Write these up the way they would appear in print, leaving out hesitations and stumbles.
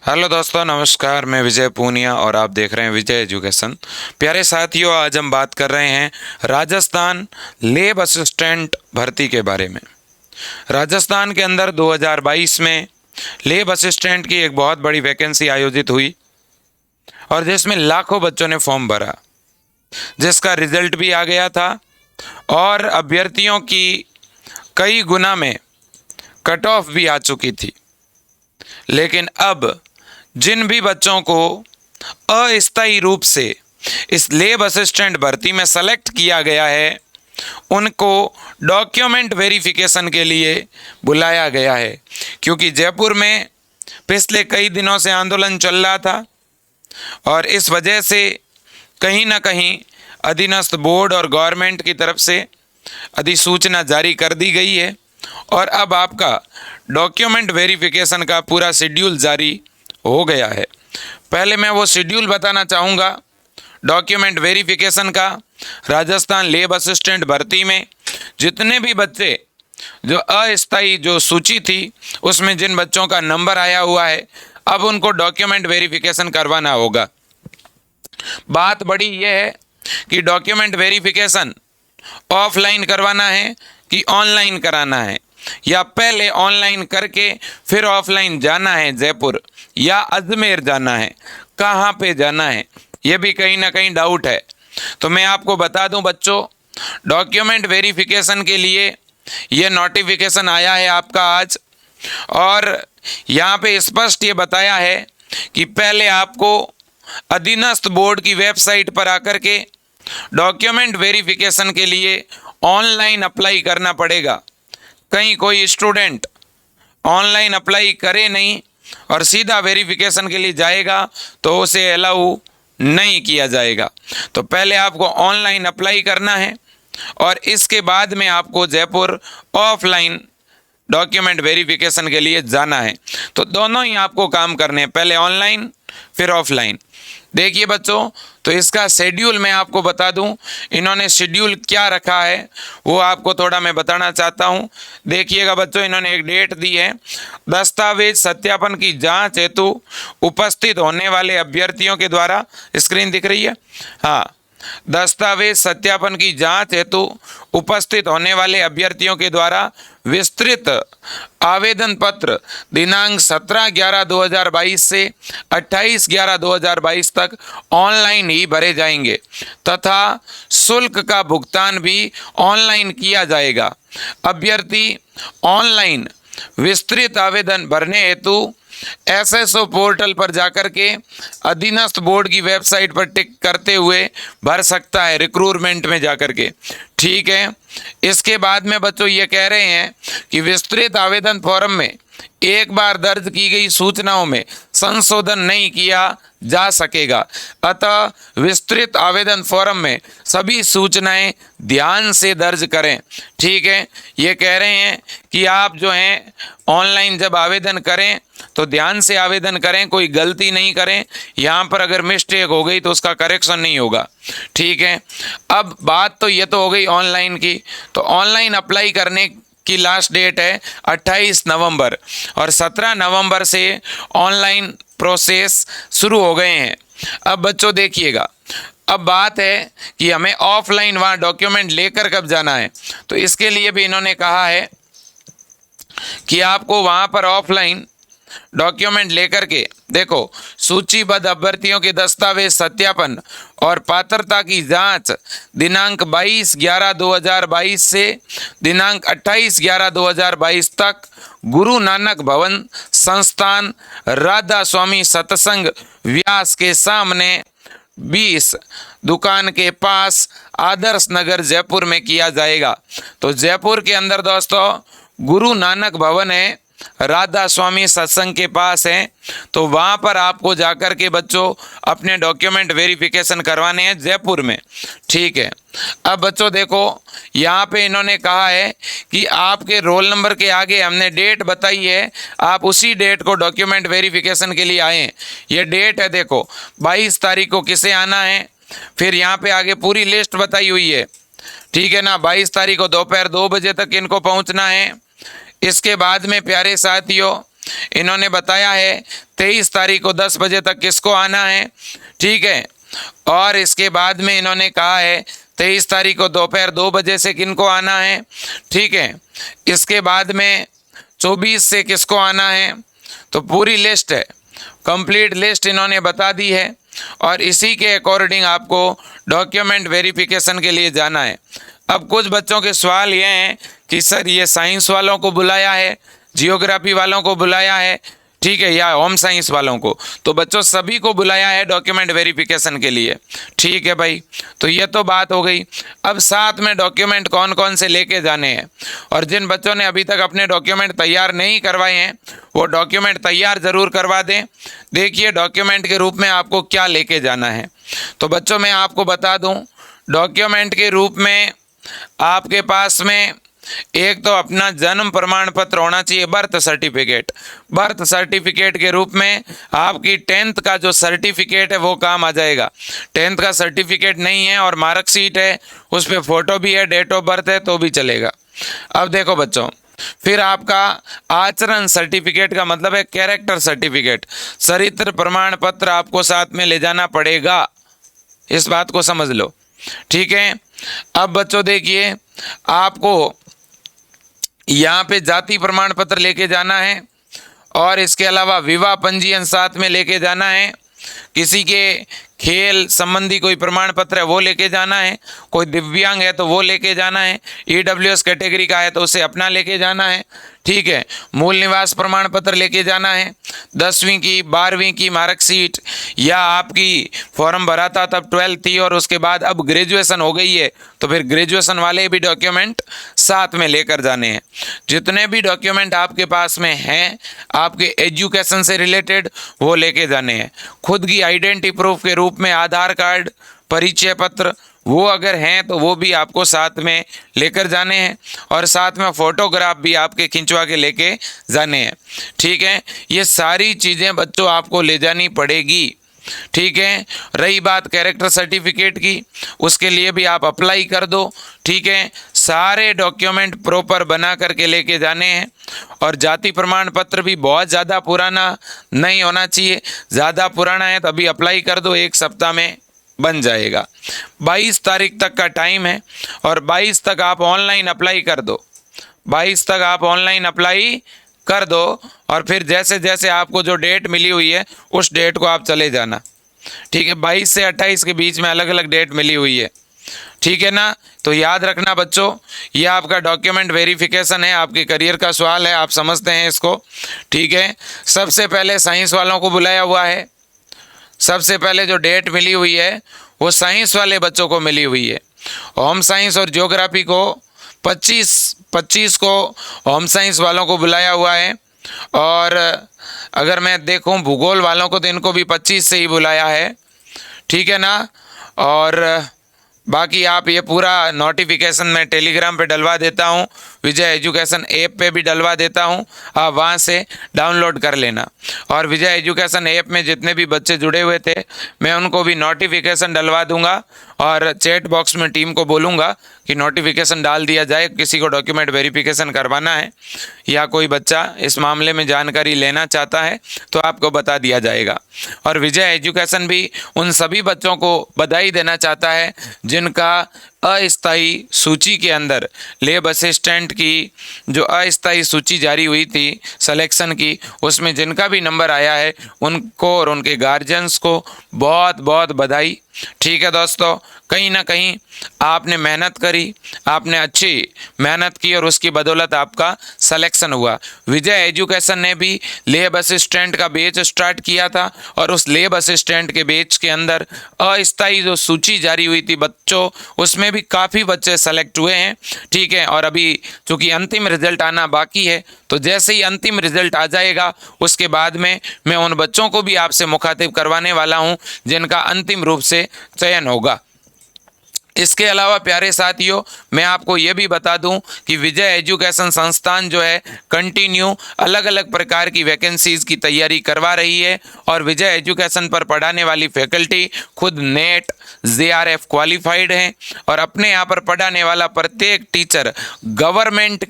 Hello दोस्तों, नमस्कार। मैं विजय पूनिया और आप देख रहे हैं विजय एजुकेशन। प्यारे साथियों, आज हम बात कर रहे हैं राजस्थान लैब असिस्टेंट भर्ती के बारे में। राजस्थान के अंदर 2022 में लैब असिस्टेंट की एक बहुत बड़ी वैकेंसी आयोजित हुई और जिसमें लाखों बच्चों ने फॉर्म भरा, जिसका रिजल्ट भी आ गया था और अभ्यर्थियों की कई गुना में कट ऑफ भी आ चुकी थी। लेकिन अब जिन भी बच्चों को अस्थायी रूप से इस लैब असिस्टेंट भर्ती में सेलेक्ट किया गया है, उनको डॉक्यूमेंट वेरिफिकेशन के लिए बुलाया गया है। क्योंकि जयपुर में पिछले कई दिनों से आंदोलन चल रहा था और इस वजह से कहीं ना कहीं अधीनस्थ बोर्ड और गवर्नमेंट की तरफ से अधिसूचना जारी कर दी गई है और अब आपका डॉक्यूमेंट वेरिफिकेशन का पूरा शेड्यूल जारी हो गया है। पहले मैं वो शेड्यूल बताना चाहूँगा डॉक्यूमेंट वेरिफिकेशन का। राजस्थान लैब असिस्टेंट भर्ती में जितने भी बच्चे जो अस्थायी जो सूची थी उसमें जिन बच्चों का नंबर आया हुआ है, अब उनको डॉक्यूमेंट वेरिफिकेशन करवाना होगा। बात बड़ी ये है कि डॉक्यूमेंट वेरिफिकेशन ऑफलाइन करवाना है कि ऑनलाइन कराना है, या पहले ऑनलाइन करके फिर ऑफलाइन जाना है जयपुर या अजमेर जाना है, कहाँ पे जाना है, ये भी कहीं ना कहीं डाउट है। तो मैं आपको बता दूं बच्चों, डॉक्यूमेंट वेरिफिकेशन के लिए ये नोटिफिकेशन आया है आपका आज, और यहाँ पे स्पष्ट ये बताया है कि पहले आपको अधीनस्थ बोर्ड की वेबसाइट पर आकर के डॉक्यूमेंट वेरिफिकेशन के लिए ऑनलाइन अप्लाई करना पड़ेगा। कहीं कोई स्टूडेंट ऑनलाइन अप्लाई करे नहीं और सीधा वेरिफिकेशन के लिए जाएगा तो उसे अलाउ नहीं किया जाएगा। तो पहले आपको ऑनलाइन अप्लाई करना है और इसके बाद में आपको जयपुर ऑफलाइन डॉक्यूमेंट वेरिफिकेशन के लिए जाना है। तो दोनों ही आपको काम करने हैं, पहले ऑनलाइन फिर ऑफलाइन। देखिए बच्चों, तो इसका शेड्यूल मैं आपको बता दूं, इन्होंने शेड्यूल क्या रखा है वो आपको थोड़ा मैं बताना चाहता हूं। देखिएगा बच्चों, इन्होंने एक डेट दी है, दस्तावेज सत्यापन की जांच हेतु उपस्थित होने वाले अभ्यर्थियों के द्वारा, स्क्रीन दिख रही है? हाँ, दस्तावेज सत्यापन की जांच हेतु उपस्थित होने वाले अभ्यर्थियों के द्वारा विस्तृत आवेदन पत्र दिनांक 17/11/2022 से 28/11/2022 तक ऑनलाइन ही भरे जाएंगे तथा शुल्क का भुगतान भी ऑनलाइन किया जाएगा। अभ्यर्थी ऑनलाइन विस्तृत आवेदन भरने हेतु एसएसओ पोर्टल पर जाकर के अधीनस्थ बोर्ड की वेबसाइट पर टिक करते हुए भर सकता है, रिक्रूटमेंट में जाकर के। ठीक है, इसके बाद में बच्चों ये कह रहे हैं कि विस्तृत आवेदन फॉर्म में एक बार दर्ज की गई सूचनाओं में संशोधन नहीं किया जा सकेगा, अतः विस्तृत आवेदन फॉर्म में सभी सूचनाएं ध्यान से दर्ज करें। ठीक है, ये कह रहे हैं कि आप जो हैं ऑनलाइन जब आवेदन करें तो ध्यान से आवेदन करें, कोई गलती नहीं करें। यहाँ पर अगर मिस्टेक हो गई तो उसका करेक्शन नहीं होगा। ठीक है, अब बात तो ये तो हो गई ऑनलाइन की। तो ऑनलाइन अप्लाई करने की लास्ट डेट है 28 नवंबर और 17 नवंबर से ऑनलाइन प्रोसेस शुरू हो गए हैं। अब बच्चों देखिएगा, अब बात है कि हमें ऑफलाइन वहाँ डॉक्यूमेंट लेकर कब जाना है। तो इसके लिए भी इन्होंने कहा है कि आपको वहाँ पर ऑफलाइन डॉक्यूमेंट लेकर के, देखो, सूचीबद्ध अभ्यर्थियों के दस्तावेज सत्यापन और पात्रता की जांच दिनांक 22/11/2022 से दिनांक 28/11/2022 तक गुरु नानक भवन संस्थान राधा स्वामी सत्संग व्यास के सामने 20 दुकान के पास आदर्श नगर जयपुर में किया जाएगा। तो जयपुर के अंदर दोस्तों गुरु नानक भवन है, राधा स्वामी सत्संग के पास है। तो वहाँ पर आपको जाकर के बच्चों अपने डॉक्यूमेंट वेरिफिकेशन करवाने हैं जयपुर में। ठीक है, अब बच्चों देखो, यहाँ पे इन्होंने कहा है कि आपके रोल नंबर के आगे हमने डेट बताई है, आप उसी डेट को डॉक्यूमेंट वेरिफिकेशन के लिए आएँ। ये डेट है, देखो 22 तारीख को किसे आना है, फिर यहाँ पे आगे पूरी लिस्ट बताई हुई है। ठीक है ना, 22 तारीख को दोपहर 2 बजे तक इनको पहुँचना है। इसके बाद में प्यारे साथियों इन्होंने बताया है 23 तारीख को 10 बजे तक किसको आना है, ठीक है। और इसके बाद में इन्होंने कहा है 23 तारीख को दोपहर 2 बजे से किनको आना है, ठीक है। इसके बाद में 24 से किसको आना है, तो पूरी लिस्ट है, कंप्लीट लिस्ट इन्होंने बता दी है। और इसी के अकॉर्डिंग आपको डॉक्यूमेंट वेरिफिकेशन के लिए जाना है। अब कुछ बच्चों के सवाल ये हैं कि सर ये साइंस वालों को बुलाया है, जियोग्राफी वालों को बुलाया है, ठीक है, या होम साइंस वालों को। तो बच्चों सभी को बुलाया है डॉक्यूमेंट वेरिफिकेशन के लिए, ठीक है भाई। तो ये तो बात हो गई। अब साथ में डॉक्यूमेंट कौन कौन से लेके जाने हैं, और जिन बच्चों ने अभी तक अपने डॉक्यूमेंट तैयार नहीं करवाए हैं वो डॉक्यूमेंट तैयार ज़रूर करवा दें। देखिए डॉक्यूमेंट के रूप में आपको क्या लेके जाना है। तो बच्चों मैं आपको बता दूँ, डॉक्यूमेंट के रूप में आपके पास में एक तो अपना जन्म प्रमाण पत्र होना चाहिए, बर्थ सर्टिफिकेट। बर्थ सर्टिफिकेट के रूप में आपकी 10th का जो सर्टिफिकेट है वो काम आ जाएगा। 10th का सर्टिफिकेट नहीं है और मार्कशीट है, उस पर फोटो भी है, डेट ऑफ बर्थ है, तो भी चलेगा। अब देखो बच्चों, फिर आपका आचरण सर्टिफिकेट का मतलब है कैरेक्टर सर्टिफिकेट, चरित्र प्रमाण पत्र आपको साथ में ले जाना पड़ेगा, इस बात को समझ लो, ठीक है। अब बच्चों देखिए, आपको यहाँ पे जाति प्रमाण पत्र लेके जाना है, और इसके अलावा विवाह पंजीयन साथ में लेके जाना है। किसी के खेल संबंधी कोई प्रमाण पत्र है वो लेके जाना है, कोई दिव्यांग है तो वो लेके जाना है, ईडब्ल्यूएस कैटेगरी का है तो उसे अपना लेके जाना है, ठीक है। मूल निवास प्रमाण पत्र लेके जाना है, 10वीं की 12वीं की मार्कशीट, या आपकी फॉर्म भरा था तब 12th थी और उसके बाद अब ग्रेजुएशन हो गई है तो फिर ग्रेजुएशन वाले भी डॉक्यूमेंट साथ में लेकर जाने हैं। जितने भी डॉक्यूमेंट आपके पास में हैं आपके एजुकेशन से रिलेटेड वो लेके जाने हैं। खुद की आइडेंटिटी प्रूफ के रूप में आधार कार्ड, परिचय पत्र वो अगर हैं तो वो भी आपको साथ में लेकर जाने हैं, और साथ में फोटोग्राफ भी आपके खिंचवा के लेके जाने हैं, ठीक है। ये सारी चीज़ें बच्चों आपको ले जानी पड़ेगी, ठीक है। रही बात कैरेक्टर सर्टिफिकेट की, उसके लिए भी आप अप्लाई कर दो, ठीक है। सारे डॉक्यूमेंट प्रॉपर बना करके लेके जाने हैं, और जाति प्रमाण पत्र भी बहुत ज़्यादा पुराना नहीं होना चाहिए। ज़्यादा पुराना है तो अभी अप्लाई कर दो, 1 सप्ताह में बन जाएगा। 22 तारीख तक का टाइम है, और 22 तक आप ऑनलाइन अप्लाई कर दो। 22 तक आप ऑनलाइन अप्लाई कर दो, और फिर जैसे जैसे आपको जो डेट मिली हुई है उस डेट को आप चले जाना, ठीक है। 22 से 28 के बीच में अलग अलग डेट मिली हुई है, ठीक है ना। तो याद रखना बच्चों, ये आपका डॉक्यूमेंट वेरिफिकेशन है, आपके करियर का सवाल है, आप समझते हैं इसको, ठीक है। सबसे पहले साइंस वालों को बुलाया हुआ है, सबसे पहले जो डेट मिली हुई है वो साइंस वाले बच्चों को मिली हुई है। होम साइंस और ज्योग्राफी को 25 को होम साइंस वालों को बुलाया हुआ है, और अगर मैं देखूं भूगोल वालों को तो इनको भी 25 से ही बुलाया है, ठीक है ना। और बाकी आप ये पूरा नोटिफिकेशन मैं टेलीग्राम पे डलवा देता हूँ, विजय एजुकेशन ऐप पे भी डलवा देता हूँ, आप वहाँ से डाउनलोड कर लेना। और विजय एजुकेशन ऐप में जितने भी बच्चे जुड़े हुए थे मैं उनको भी नोटिफिकेशन डलवा दूंगा, और चैट बॉक्स में टीम को बोलूँगा कि नोटिफिकेशन डाल दिया जाए, किसी को डॉक्यूमेंट वेरिफिकेशन करवाना है या कोई बच्चा इस मामले में जानकारी लेना चाहता है तो आपको बता दिया जाएगा। और विजय एजुकेशन भी उन सभी बच्चों को बधाई देना चाहता है जिनका अस्थायी सूची के अंदर लैब असिस्टेंट की जो अस्थायी सूची जारी हुई थी सिलेक्शन की, उसमें जिनका भी नंबर आया है उनको और उनके गार्जियंस को बहुत बहुत बधाई, ठीक है दोस्तों। कहीं ना कहीं आपने मेहनत करी, आपने अच्छी मेहनत की और उसकी बदौलत आपका सिलेक्शन हुआ। विजय एजुकेशन ने भी लैब असिस्टेंट का बैच स्टार्ट किया था, और उस लैब असिस्टेंट के बैच के अंदर अस्थायी जो सूची जारी हुई थी बच्चों, उसमें भी काफ़ी बच्चे सेलेक्ट हुए हैं, ठीक है। और अभी चूँकि अंतिम रिजल्ट आना बाकी है, तो जैसे ही अंतिम रिजल्ट आ जाएगा उसके बाद में मैं उन बच्चों को भी आपसे मुखातिब करवाने वाला हूं जिनका अंतिम रूप से चयन होगा, इसके अलावा प्यारे साथियों, मैं आपको ये भी बता दूं कि विजय एजुकेशन संस्थान जो है कंटिन्यू अलग अलग प्रकार की वैकेंसीज की तैयारी करवा रही है और विजय एजुकेशन पर पढ़ाने वाली फैकल्टी खुद नेट JRF क्वालिफाइड हैं और अपने यहाँ पर पढ़ाने वाला प्रत्येक टीचर गवर्नमेंट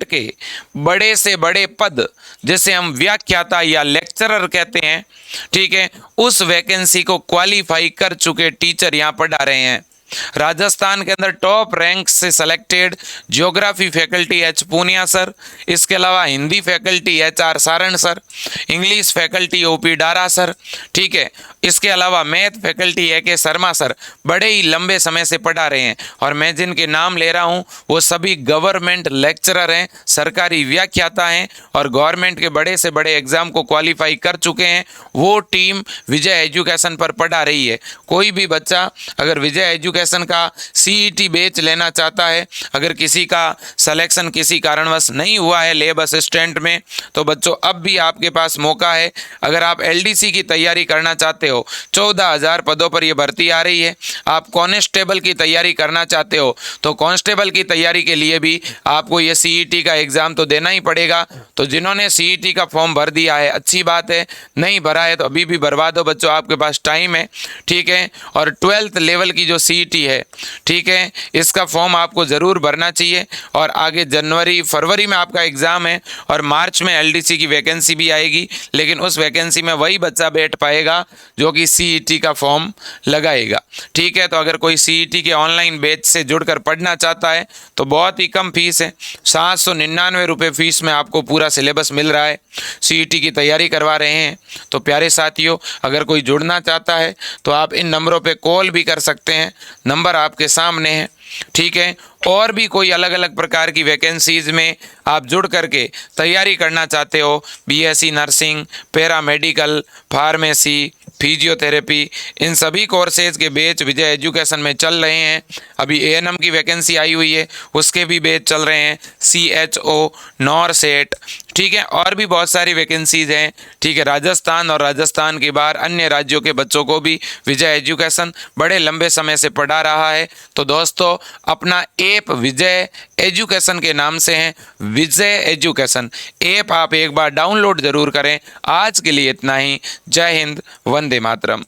के बड़े से बड़े पद, जैसे हम व्याख्याता या लेक्चरर कहते हैं, ठीक है, उस वैकेंसी को क्वालिफाई कर चुके टीचर यहाँ पढ़ा रहे हैं। राजस्थान के अंदर टॉप रैंक से selected geography faculty H Punia sir, इसके अलावा Hindi faculty HR Saran sir, English faculty OP Dara sir, ठीक है, इसके अलावा math faculty AK Sharma sir बड़े ही लंबे समय से पढ़ा रहे हैं और मैं जिनके नाम ले रहा हूं वो सभी गवर्नमेंट लेक्चरर हैं, सरकारी व्याख्याता हैं और गवर्नमेंट के बड़े से बड़े एग्जाम को क्वालिफाई कर चुके हैं। वो टीम विजय एजुकेशन पर पढ़ा रही है। कोई भी बच्चा अगर विजय एजुकेशन का CET बैच लेना चाहता है, अगर किसी का सिलेक्शन किसी कारणवश नहीं हुआ है लेब असिस्टेंट में, तो बच्चों अब भी आपके पास मौका है। अगर आप LDC की तैयारी करना चाहते हो, 14,000 पदों पर यह भर्ती आ रही है। आप कांस्टेबल की तैयारी करना चाहते हो तो कांस्टेबल की तैयारी के लिए भी आपको ये CET का एग्जाम तो देना ही पड़ेगा। तो जिन्होंने CET का फॉर्म भर दिया है अच्छी बात है, नहीं भरा है तो अभी भी भरवा दो बच्चों, आपके पास टाइम है, ठीक है। और 12th लेवल की जो CET है, ठीक है, इसका फॉर्म आपको ज़रूर भरना चाहिए और आगे जनवरी फरवरी में आपका एग्ज़ाम है और मार्च में LDC की वैकेंसी भी आएगी, लेकिन उस वैकेंसी में वही बच्चा बैठ पाएगा जो कि CET का फॉर्म लगाएगा, ठीक है। तो अगर कोई CET के ऑनलाइन बैच से जुड़कर पढ़ना चाहता है तो बहुत ही कम फीस है, 799 रुपये फीस में आपको पूरा सिलेबस मिल रहा है, CET की तैयारी करवा रहे हैं। तो प्यारे साथियों, अगर कोई जुड़ना चाहता है तो आप इन नंबरों पे कॉल भी कर सकते हैं, नंबर आपके सामने है, ठीक है। और भी कोई अलग अलग प्रकार की वैकेंसीज में आप जुड़ करके तैयारी करना चाहते हो, BSc nursing, paramedical, pharmacy, physiotherapy, इन सभी कोर्सेज के बैच विजय एजुकेशन में चल रहे हैं। अभी ANM की वैकेंसी आई हुई है, उसके भी बैच चल रहे हैं, CHO, नॉरसेट, ठीक है, और भी बहुत सारी वैकेंसीज हैं, ठीक है। राजस्थान और राजस्थान के बाहर अन्य राज्यों के बच्चों को भी विजय एजुकेशन बड़े लंबे समय से पढ़ा रहा है। तो दोस्तों, अपना ऐप विजय एजुकेशन के नाम से है, विजय एजुकेशन ऐप आप एक बार डाउनलोड जरूर करें। आज के लिए इतना ही। जय हिंद, वंदे मातरम।